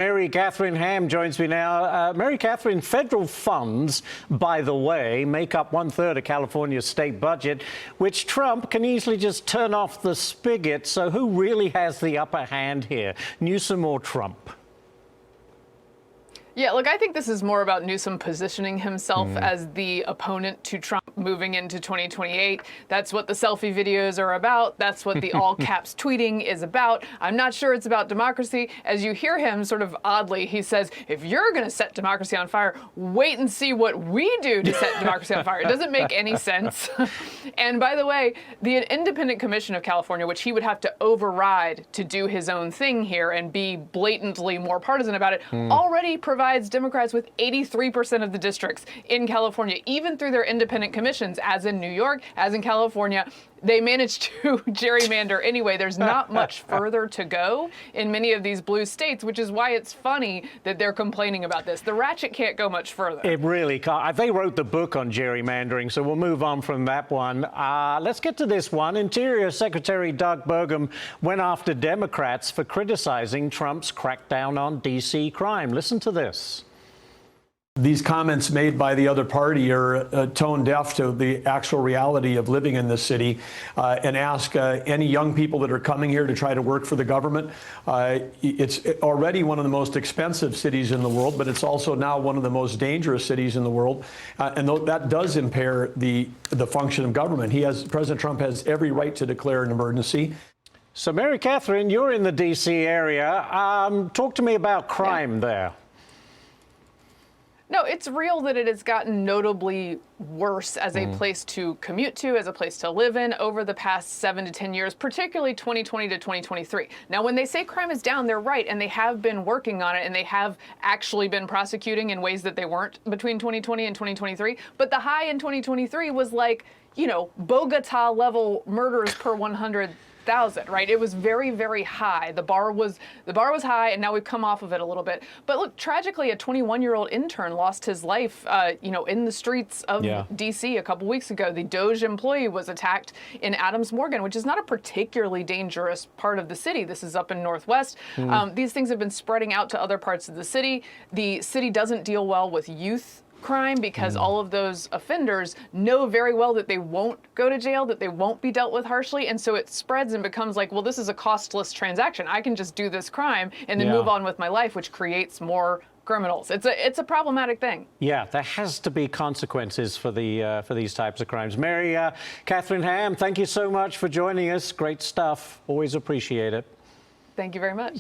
Mary Katharine Ham joins me now. Mary Katharine, federal funds, by the way, make up 1/3 of California's state budget, which Trump can easily just turn off the spigot. So who really has the upper hand here, Newsom or Trump? Yeah, look, I think this is more about Newsom positioning himself as the opponent to Trump moving into 2028. That's what the selfie videos are about. That's what the all caps tweeting is about. I'm not sure it's about democracy. As you hear him sort of oddly, he says, if you're going to set democracy on fire, wait and see what we do to set democracy on fire. It doesn't make any sense. And by the way, the Independent Commission of California, which he would have to override to do his own thing here and be blatantly more partisan about it, already provides Democrats with 83% of the districts in California, even through their independent commissions, as in New York, as in California. They managed to gerrymander anyway. There's not much further to go in many of these blue states, which is why it's funny that they're complaining about this. The ratchet can't go much further. It really can't. They wrote the book on gerrymandering, so we'll move on from that one. Let's get to this one. Interior Secretary Doug Bergam went after Democrats for criticizing Trump's crackdown on D.C. crime. Listen to this. These comments made by the other party are tone deaf to the actual reality of living in this city, and ask any young people that are coming here to try to work for the government. It's already one of the most expensive cities in the world, but it's also now one of the most dangerous cities in the world. And that does impair the function of government. President Trump has every right to declare an emergency. So, Mary Katharine, you're in the D.C. area. Talk to me about crime there. No, it's real that it has gotten notably worse as a place to commute to, as a place to live in over the past 7 to 10 years, particularly 2020 to 2023. Now, when they say crime is down, they're right, and they have been working on it, and they have actually been prosecuting in ways that they weren't between 2020 and 2023. But the high in 2023 was like, you know, Bogota level murders per 100,000, right? It was very, very high. The bar was high, and now we've come off of it a little bit. But look, tragically, a 21-year-old intern lost his life, in the streets of D.C. a couple weeks ago. The Doge employee was attacked in Adams Morgan, which is not a particularly dangerous part of the city. This is up in Northwest. These things have been spreading out to other parts of the city. The city doesn't deal well with youth crime because all of those offenders know very well that they won't go to jail, that they won't be dealt with harshly, and so it spreads and becomes like, well, this is a costless transaction. I can just do this crime and then move on with my life, which creates more criminals. It's a problematic thing. Yeah, there has to be consequences for these types of crimes. Mary Katharine Ham, thank you so much for joining us. Great stuff. Always appreciate it. Thank you very much.